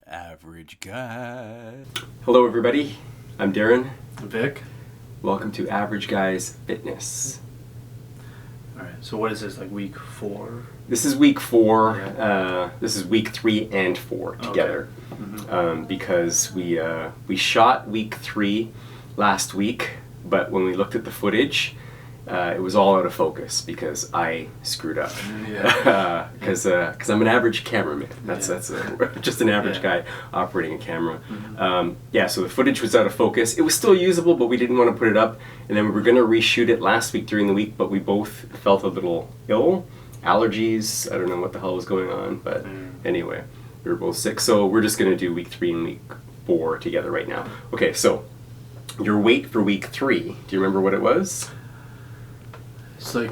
Average Guy. Hello everybody, I'm Darren. I'm Vic. Welcome to Average Guy's Fitness. Alright, so what is this, like week 4? This is week 4, Yeah. this is week 3 and 4 together. Okay. Mm-hmm. Because we shot week 3 last week, but when we looked at the footage, it was all out of focus because I screwed up. Yeah. Because I'm an average cameraman. That's just an average Yeah. guy operating a camera. Mm-hmm. So the footage was out of focus. It was still usable, but we didn't want to put it up. And then we were going to reshoot it last week during the week, but we both felt a little ill. Allergies. I don't know what the hell was going on, but anyway, we were both sick. So we're just going to do week 3 and week 4 together right now. Okay, so your weight for week 3. Do you remember what it was? It's like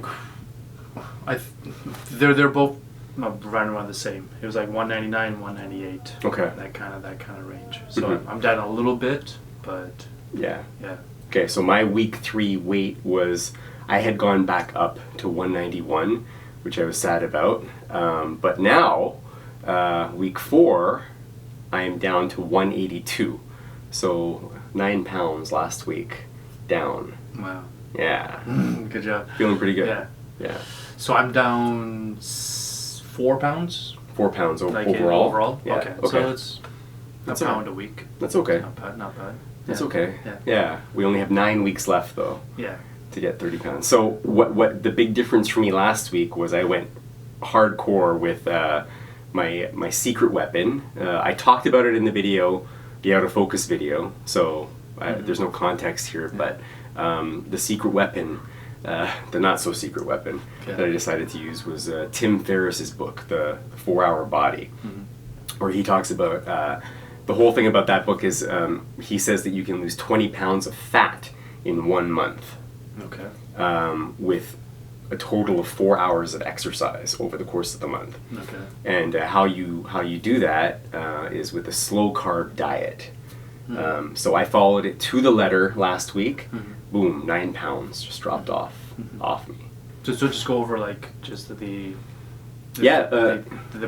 they're both right around the same. It was like 199, 198. Okay. That kind of range. So I'm down a little bit, but Yeah. yeah. Okay, so my week 3 weight was, I had gone back up to 191, which I was sad about. But now, week 4, I am down to 182. So 9 pounds last week down. Wow. Yeah. Good job. Feeling pretty good. Yeah. So I'm down 4 pounds. 4 pounds Like overall. Overall. Yeah. Okay. Okay. So it's That's a all right. pound a week. That's okay. Not bad. Not bad. That's Yeah. okay. Yeah. Yeah. We only have 9 weeks left though Yeah. to get 30 pounds. So what the big difference for me last week was I went hardcore with my secret weapon. I talked about it in the video, the out of focus video. So there's no context here, but the secret weapon, the not so secret weapon that I decided to use was Tim Ferriss's book, The 4-Hour Body, where he talks about the whole thing about that book is he says that you can lose 20 pounds of fat in 1 month. Okay. With a total of 4 hours of exercise over the course of the month. Okay. And how you do that is with a slow carb diet. So I followed it to the letter last week. Boom, 9 pounds just dropped off me. So just go over like just the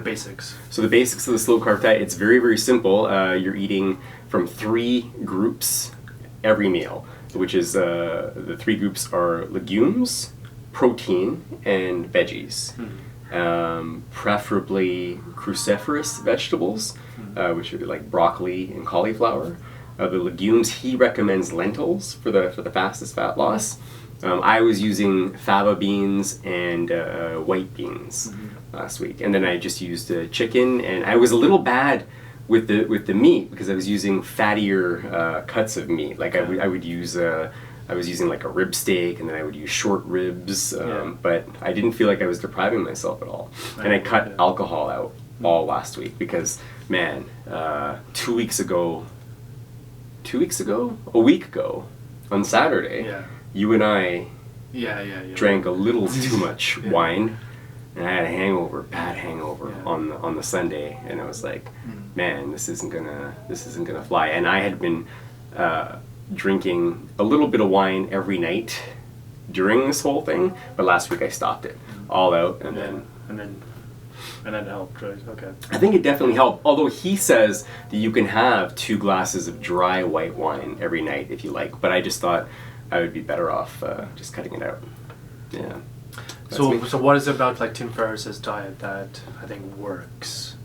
basics. So the basics of the slow carb diet, it's very, very simple. You're eating from 3 groups every meal, which is the 3 groups are legumes, protein, and veggies. Preferably cruciferous vegetables, which would be like broccoli and cauliflower. The legumes, he recommends lentils for the fastest fat loss. I was using fava beans and white beans last week, and then I just used chicken. And I was a little bad with the meat because I was using fattier cuts of meat. Like I would use I was using like a rib steak, and then I would use short ribs. But I didn't feel like I was depriving myself at all, and I cut alcohol out all last week because man, 2 weeks ago. A week ago, on Saturday, you and I drank a little too much wine, and I had a bad hangover on the Sunday, and I was like, man, this isn't gonna fly. And I had been drinking a little bit of wine every night during this whole thing, but last week I stopped it all out, and then it helped, right? Okay. I think it definitely helped, although he says that you can have 2 glasses of dry white wine every night if you like, but I just thought I would be better off just cutting it out. Yeah. So what is it about like Tim Ferriss's diet that I think works?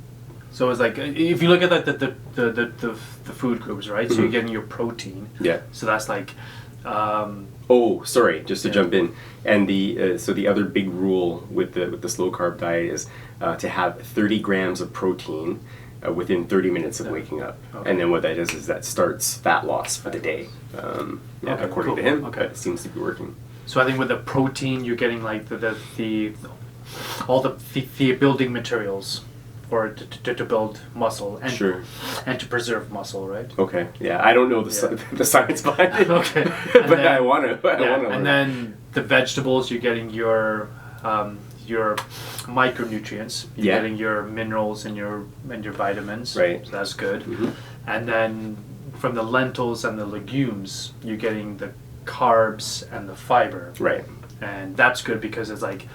So it's like if you look at like the food groups, right? So you're getting your protein. Yeah. So that's like just to jump in, and the other big rule with the slow carb diet is to have 30 grams of protein within 30 minutes of waking up. Okay. And then what that is that starts fat loss for the day. According to him, it seems to be working. So I think with the protein, you're getting like all the building materials for to build muscle and to preserve muscle, right? Okay. Yeah, I don't know the science behind it. Okay. But I want to. And then the vegetables, you're getting your micronutrients. You're getting your minerals and your vitamins. Right. So that's good. And then from the lentils and the legumes, you're getting the carbs and the fiber. Right. And that's good because it's like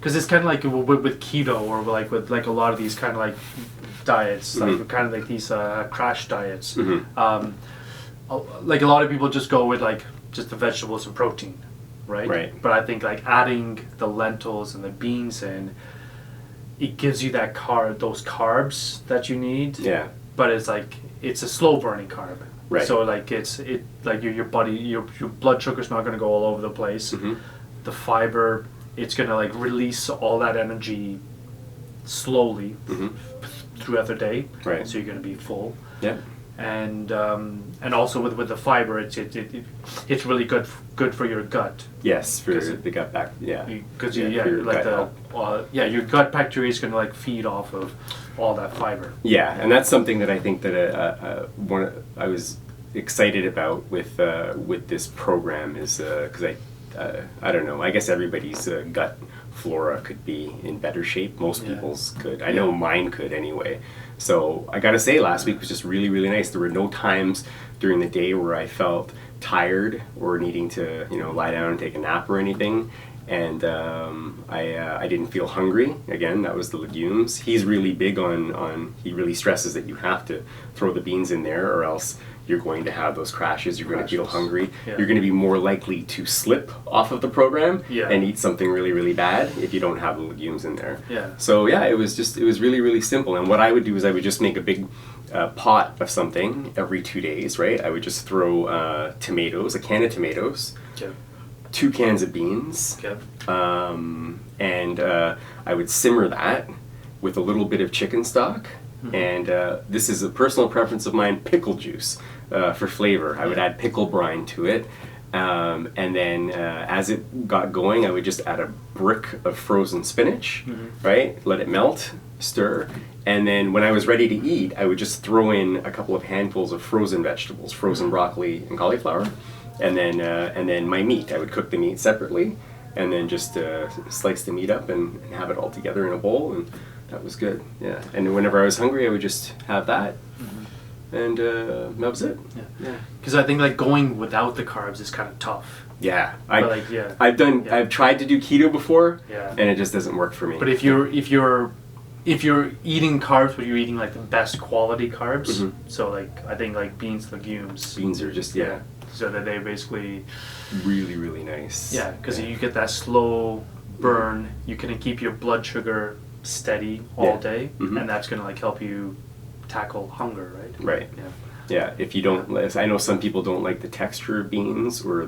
because it's kind of like with keto or like with like a lot of these kind of like diets, Mhm. like kind of like these crash diets. Mhm. Like a lot of people just go with like just the vegetables and protein, right? Right. But I think like adding the lentils and the beans in, it gives you that those carbs that you need. Yeah. But it's like it's a slow burning carb. Right. So like like your body your blood sugar's not going to go all over the place. Mhm. The fiber, it's going to like release all that energy slowly Mhm. throughout the day. Right. So you're going to be full. Yeah. And also with the fiber, it's really good for your gut. Yes, for 'Cause the gut back. Yeah. Because for your like gut health. your gut bacteria is going to like feed off of all that fiber. Yeah, and that's something that I think that I was excited about with this program is because I don't know, I guess everybody's gut flora could be in better shape. Most Yeah. people's could. I know mine could anyway. So I gotta say, last week was just really, really nice. There were no times during the day where I felt tired or needing to, lie down and take a nap or anything. And I didn't feel hungry. Again, that was the legumes. He's really big on he really stresses that you have to throw the beans in there or else you're going to have those crashes. You're going to feel hungry. Yeah. You're going to be more likely to slip off of the program Yeah. and eat something really, really bad if you don't have the legumes in there. Yeah. So yeah, it was really, really simple. And what I would do is I would just make a big pot of something every 2 days, right? I would just throw tomatoes, a can of tomatoes, Okay. 2 cans of beans, Okay. and I would simmer that with a little bit of chicken stock. And this is a personal preference of mine, pickle juice for flavor. I would add pickle brine to it. And then as it got going, I would just add a brick of frozen spinach, right? Let it melt, stir. And then when I was ready to eat, I would just throw in a couple of handfuls of frozen vegetables, frozen broccoli and cauliflower. And then my meat. I would cook the meat separately and then just slice the meat up and have it all together in a bowl. And that was good, yeah. And whenever I was hungry, I would just have that. And that was it. Yeah. Because I think like going without the carbs is kind of tough. Yeah, I've tried to do keto before, and it just doesn't work for me. But if you're eating carbs, but you're eating like the best quality carbs, so like I think like beans, legumes. Beans are just So that they basically really, really nice. Yeah, because you get that slow burn. You can keep your blood sugar steady all day, and that's gonna like help you tackle hunger, right? Right. Yeah. If you don't, I know some people don't like the texture of beans or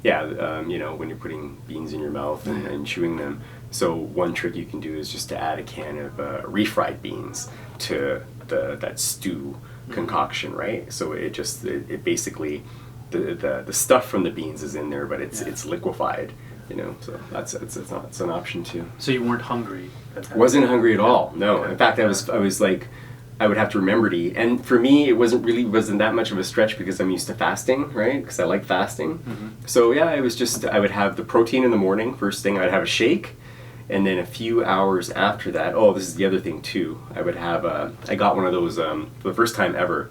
when you're putting beans in your mouth and chewing them. So one trick you can do is just to add a can of refried beans to that stew concoction, right? So it basically the stuff from the beans is in there, but it's liquefied. So it's an option too. So you weren't hungry? Wasn't hungry at all. No. Okay. In fact, I was like, I would have to remember to eat. And for me, it wasn't that much of a stretch because I'm used to fasting, right? Because I like fasting. So yeah, it was just I would have the protein in the morning. First thing, I'd have a shake, and then a few hours after that. Oh, this is the other thing too. I would have I got one of those for the first time ever,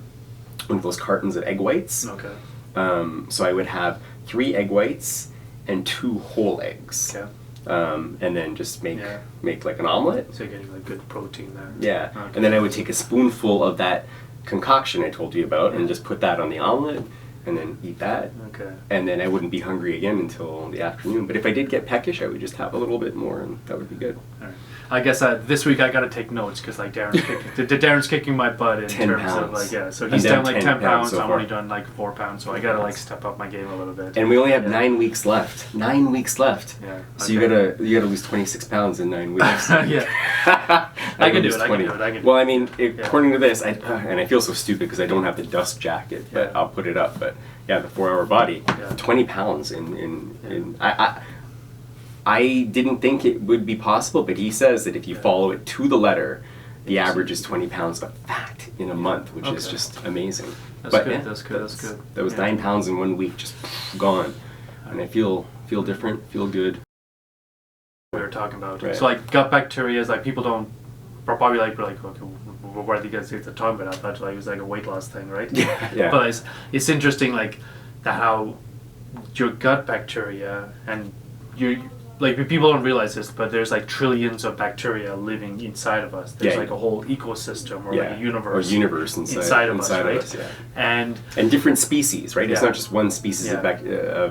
one of those cartons of egg whites. Okay. So I would have 3 egg whites and 2 whole eggs. Okay. And then just make like an omelet. So you're getting like good protein there. Yeah. Okay. And then I would take a spoonful of that concoction I told you about and just put that on the omelet and then eat that. Okay. And then I wouldn't be hungry again until the afternoon. But if I did get peckish, I would just have a little bit more and that would be good. All right. I guess this week I got to take notes because like Darren's kicking my butt in 10 terms pounds. of like so he's I'm down down like 10 10 pounds. so I'm far. only done like 4 pounds, so I got to like step up my game a little bit. And we only have 9 weeks left. 9 weeks left. Yeah. So you gotta lose 26 pounds in 9 weeks. Yeah. I can do it. Well, I mean, according to this, and I feel so stupid because I don't have the dust jacket, but I'll put it up. But yeah, the 4-hour body, 20 pounds I didn't think it would be possible, but he says that if you follow it to the letter, the average is 20 pounds of fat in a month, which is just amazing. That's good. That's good. That was 9 pounds in 1 week, just gone, and I feel different, feel good. We were talking about Right. so like gut bacteria is like people don't probably like okay, what are you guys talking about? I thought like it was like a weight loss thing, right? Yeah. But it's interesting like that how your gut bacteria and like people don't realize this, but there's like trillions of bacteria living inside of us. There's like a whole ecosystem or like a universe. Or universe inside of us, right? And different species, right? It's not just one species of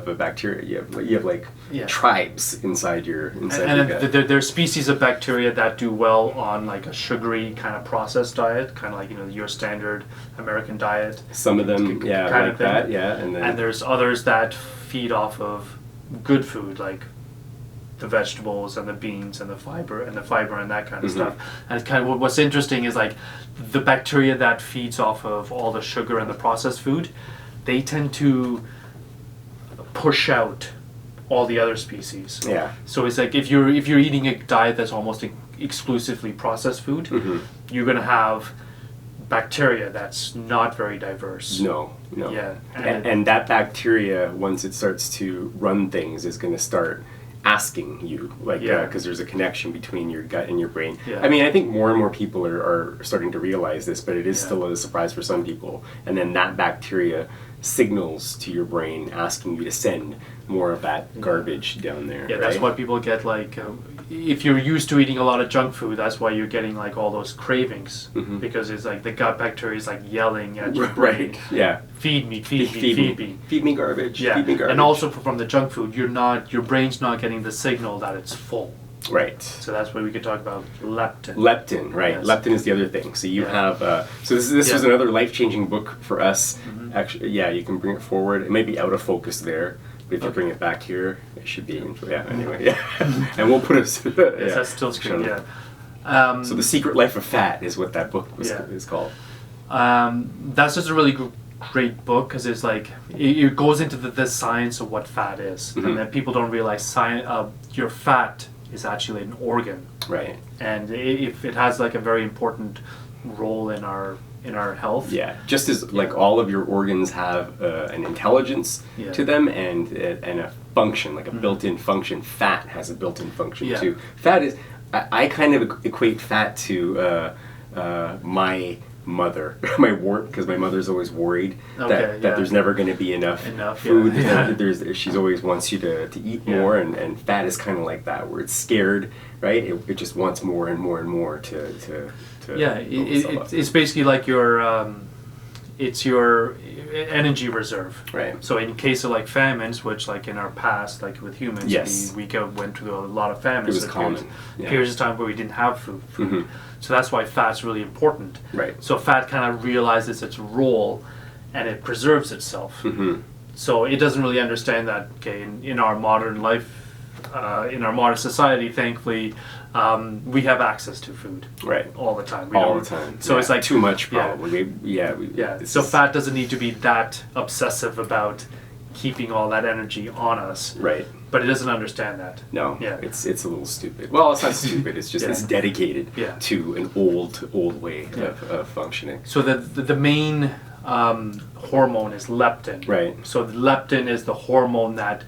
a bacteria. You have like tribes inside your gut. There's species of bacteria that do well on like a sugary kind of processed diet, kind of like your standard American diet. Some of them, like that, and there's others that feed off of good food, like the vegetables and the beans and the fiber and that kind of stuff. And it's kind of what's interesting is like the bacteria that feeds off of all the sugar and the processed food, they tend to push out all the other species. Yeah. So it's like if you're eating a diet that's almost exclusively processed food, you're gonna have bacteria that's not very diverse. No. Yeah. And that bacteria, once it starts to run things, is going to start asking you, like, because there's a connection between your gut and your brain. Yeah. I mean, I think more and more people are starting to realize this, but it is still a surprise for some people. And then that bacteria signals to your brain asking you to send more of that garbage down there. Yeah, that's why people get like, if you're used to eating a lot of junk food, that's why you're getting like all those cravings, because it's like the gut bacteria is like yelling at your brain. Right. Yeah. Feed me. Feed me garbage. Yeah. Feed me garbage. And also from the junk food, your brain's not getting the signal that it's full. Right. So that's why we could talk about leptin. Leptin, right. Yes. Leptin is the other thing. So you have, so this was another life-changing book for us. Actually, you can bring it forward. It might be out of focus there, but if you bring it back here, it should be, anyway, And we'll put it, That's still screen, so The Secret Life of Fat is what that book is called. That's just a really great book, because it's like, it goes into the science of what fat is. And then people don't realize your fat is actually an organ, right? And if it has like a very important role in our health. Yeah, just as like all of your organs have an intelligence to them and a function, like a built-in function. Fat has a built-in function too. Fat is, I kind of equate fat to my mother, because my mother's always worried that there's never going to be enough food. She's always wants you to eat more, and fat is kind of like that, where it's scared, right? It just wants more and more and more to it's basically like it's your energy reserve. Right. So in case of like famines, which like in our past, like with humans, we went through a lot of famines. It was common. Periods of time where we didn't have food. So that's why fat's really important. Right. So fat kind of realizes its role, and it preserves itself. So it doesn't really understand that. Okay, in our modern life, in our modern society, thankfully, we have access to food. Right. All the time. All the time. So it's like too much, probably. So fat doesn't need to be that obsessive about keeping all that energy on us. Right. But it doesn't understand that. No. Yeah. It's a little stupid. Well, it's not stupid. It's just it's dedicated to an old way of functioning. So the main hormone is leptin. Right. So the leptin is the hormone that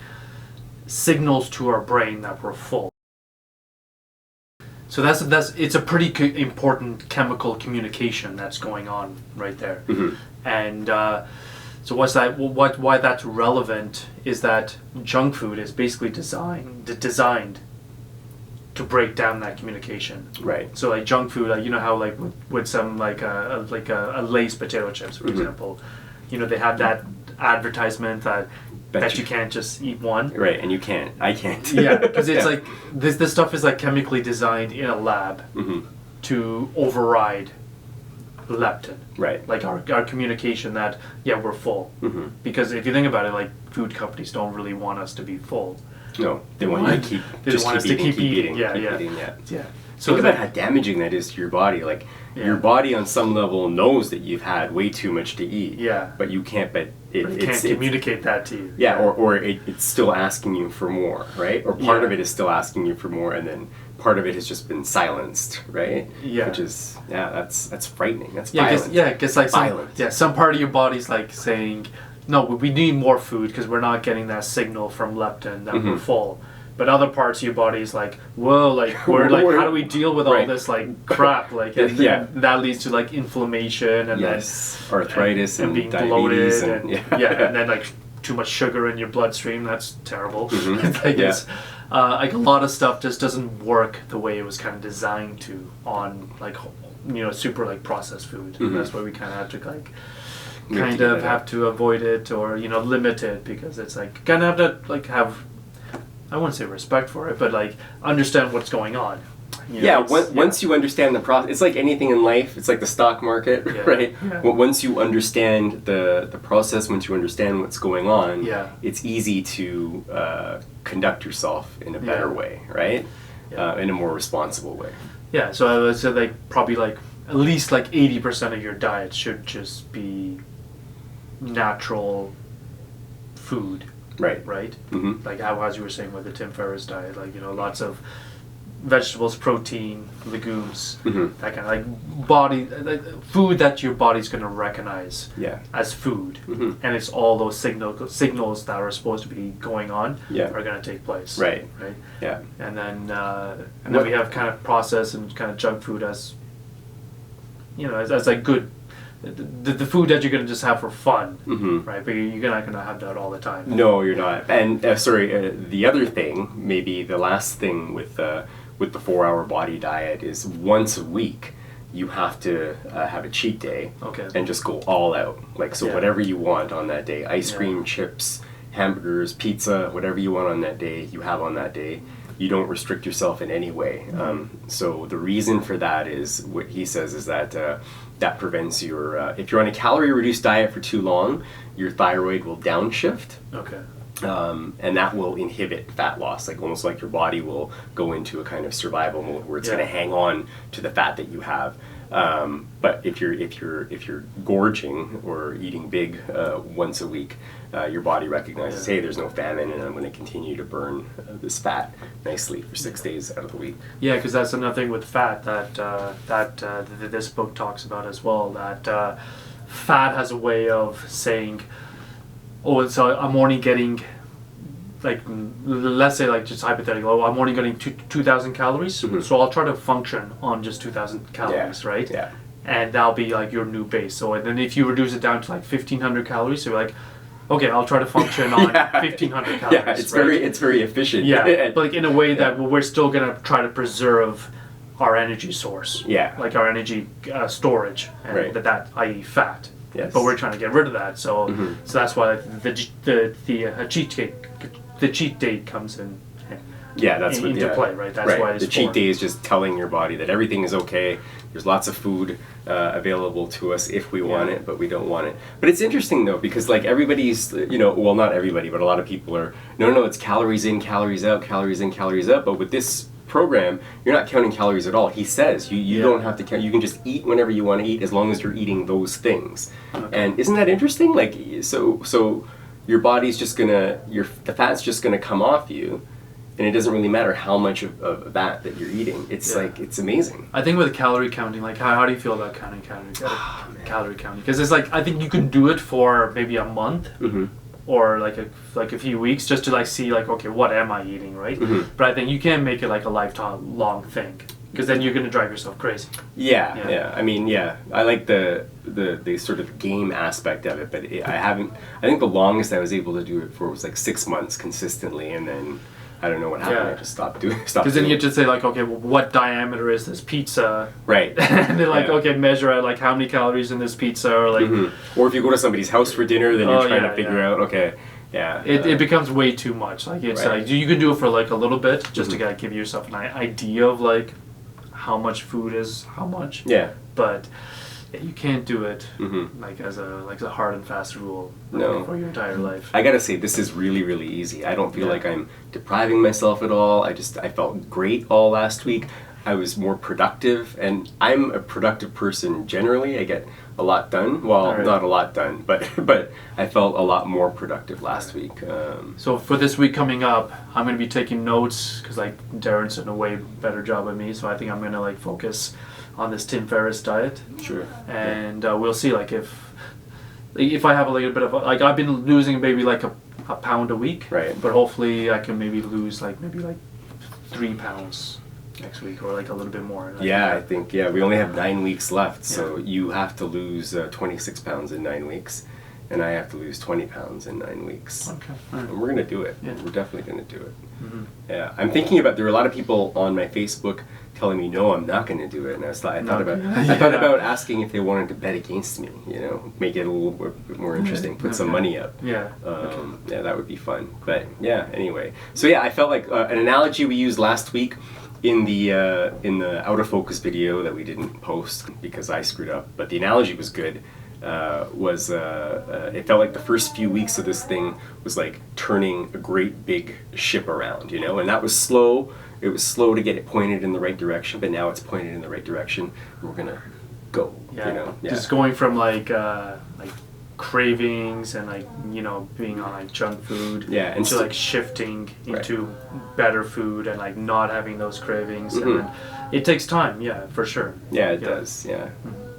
signals to our brain that we're full. So it's a pretty important chemical communication that's going on right there. And so why that's relevant is that junk food is basically designed to break down that communication. Right. So like junk food, like, you know how like with some like a Lay's potato chips, for example, they have that advertisement that you can't just eat one. Right, and you can't. I can't. Yeah, because it's like this stuff is like chemically designed in a lab to override leptin. Right. Like our communication that we're full. Because if you think about it, like food companies don't really want us to be full. No, they want you to keep. They want us to keep eating. Yeah. So think about how damaging that is to your body. Like your body, on some level, knows that you've had way too much to eat. Yeah. But you can't. But it can't communicate that to you. Yeah, or it's still asking you for more, right? Or part of it is still asking you for more, and then part of it has just been silenced, right? Yeah. Which is that's frightening. That's violent. It's like some part of your body's like saying, no, we need more food because we're not getting that signal from leptin that we're full. But other parts of your body is like, whoa, like we're like, how do we deal with all this like crap? Like, and that leads to like inflammation and then arthritis and being diabetes bloated and then like too much sugar in your bloodstream. That's terrible. like a lot of stuff just doesn't work the way it was kind of designed to on like super like processed food. That's why we kind of have to like have to avoid it or limit it, because it's like kind of have to like have, I wouldn't say respect for it, but like understand what's going on. Once you understand the process, it's like anything in life. It's like the stock market, right? Yeah. Well, once you understand the process, once you understand what's going on, it's easy to conduct yourself in a better way, right? In a more responsible way. Yeah. So I would say like probably like at least like 80% of your diet should just be natural food. Right. Mm-hmm. Like how, as you were saying with the Tim Ferriss diet, like lots of vegetables, protein, legumes, that kind of like food that your body's going to recognize as food, and it's all those signals that are supposed to be going on are going to take place. Right. Yeah. And then we have kind of processed and kind of junk food as as like good. The food that you're going to just have for fun, right? But you're not going to have that all the time. No, you're not. And the other thing, maybe the last thing with the 4-hour body diet is once a week you have to have a cheat day and just go all out. Like whatever you want on that day, ice cream, chips, hamburgers, pizza, whatever you want on that day, you have on that day. You don't restrict yourself in any way. So the reason for that is, what he says is that that prevents your, if you're on a calorie-reduced diet for too long, your thyroid will downshift. And that will inhibit fat loss, like almost like your body will go into a kind of survival mode where it's going to hang on to the fat that you have. But if you're gorging or eating big once a week, your body recognizes, hey, there's no famine, and I'm going to continue to burn this fat nicely for 6 days out of the week. Yeah, because that's another thing with fat that this book talks about as well. That fat has a way of saying, oh, so I'm only getting, like, let's say, like, just hypothetical, oh, I'm only getting 2,000 calories, so I'll try to function on just 2,000 calories, right? Yeah. And that'll be, like, your new base. So and then if you reduce it down to, like, 1,500 calories, so you're like, okay, I'll try to function on 1,500 calories. Yeah, it's very efficient. Yeah, but like in a way that we're still going to try to preserve our energy source. Yeah. Like our energy storage, and that, i.e. fat. Yes. But we're trying to get rid of that, so that's why the cheat day comes in. Into play, right? That's why it's the cheat day is just telling your body that everything is okay. There's lots of food available to us if we want it, but we don't want it. But it's interesting though, because like everybody's, well, not everybody, but a lot of people are, no, it's calories in, calories out, calories in, calories out. But with this program, you're not counting calories at all. He says you don't have to count. You can just eat whenever you want to eat as long as you're eating those things. And isn't that interesting? Like so your body's just gonna the fat's just gonna come off you, and it doesn't really matter how much of that you're eating. It's like, it's amazing. I think with calorie counting, like how do you feel about counting calorie counting? Because it's like, I think you can do it for maybe a month. Or like a few weeks, just to like see like, okay, what am I eating, right? But I think you can't make it like a lifetime long thing, because then you're gonna drive yourself crazy. Yeah. I mean, I like the sort of game aspect of it, but I think the longest I was able to do it for was like 6 months consistently, and then I don't know what happened. I just stopped doing. Because then you just say like, okay, well, what diameter is this pizza? Right. And they're like, okay, measure out like how many calories in this pizza, or like. Or if you go to somebody's house for dinner, then you're trying to figure out, okay, it becomes way too much. Like it's like you can do it for like a little bit, just to give yourself an idea of like how much food is how much. Yeah. But you can't do it like as a hard and fast rule for your entire life. I gotta say, this is really, really easy. I don't feel like I'm depriving myself at all. I felt great all last week. I was more productive, and I'm a productive person generally. I get a lot done. Well, not a lot done, but I felt a lot more productive last week. So for this week coming up, I'm going to be taking notes, because like Darren's done a way better job than me, so I think I'm going to like focus on this Tim Ferriss diet. Sure. And we'll see like if I have a little bit of like, I've been losing maybe like a pound a week. Right. But hopefully I can maybe lose like 3 pounds next week, or like a little bit more. Like I think we only have 9 weeks left, so you have to lose 26 pounds in 9 weeks. and I have to lose 20 pounds in 9 weeks. Okay. All right. And we're gonna do it. Yeah. We're definitely gonna do it. Mhm. Yeah, I'm thinking about. There are a lot of people on my Facebook telling me, "No, I'm not going to do it." And I thought about asking if they wanted to bet against me. You know, make it a little bit more interesting. Put some money up. Yeah. Yeah, that would be fun. But yeah, anyway. So yeah, I felt like an analogy we used last week in the out of focus video that we didn't post because I screwed up. But the analogy was good. It felt like the first few weeks of this thing was like turning a great big ship around, you know, and that was slow. It was slow to get it pointed in the right direction, but now it's pointed in the right direction. And we're gonna go, Yeah. you know. Yeah. Just going from like cravings and like, you know, being on like junk food. Yeah, and to like shifting into better food and like not having those cravings. And then it takes time, yeah, for sure. Yeah, it does. Yeah.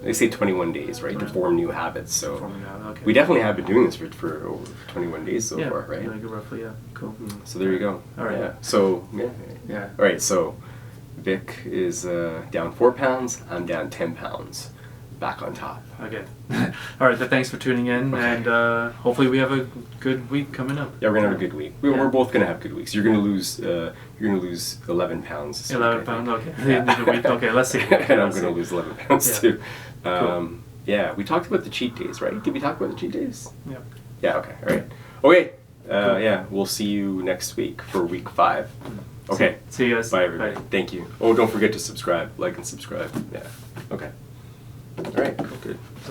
They say 21 days, right, to form new habits. So Okay. we definitely have been doing this for over 21 days so far, right? Yeah, like roughly, yeah. Cool. So there you go. All right. Yeah. So Yeah. All right. So Vic is down 4 pounds. I'm down 10 pounds. Back on top. Okay. All right. Thanks for tuning in, and hopefully we have a good week coming up. Yeah, we're gonna have a good week. We're both gonna have good weeks. You're gonna lose 11 pounds. This 11 week, pounds. Okay. Yeah. The end of the week. Okay. Let's see. Okay, And I'm let's gonna see. lose 11 pounds Yeah. too. Cool. Yeah, we talked about the cheat days, right? Did we talk about the cheat days? Yeah. Yeah. Okay. All right. Okay. Yeah, we'll see you next week for week 5. Okay. See you guys. Bye, everybody. Thank you. Oh, don't forget to subscribe, like, and subscribe. Yeah. Okay. All right. Good.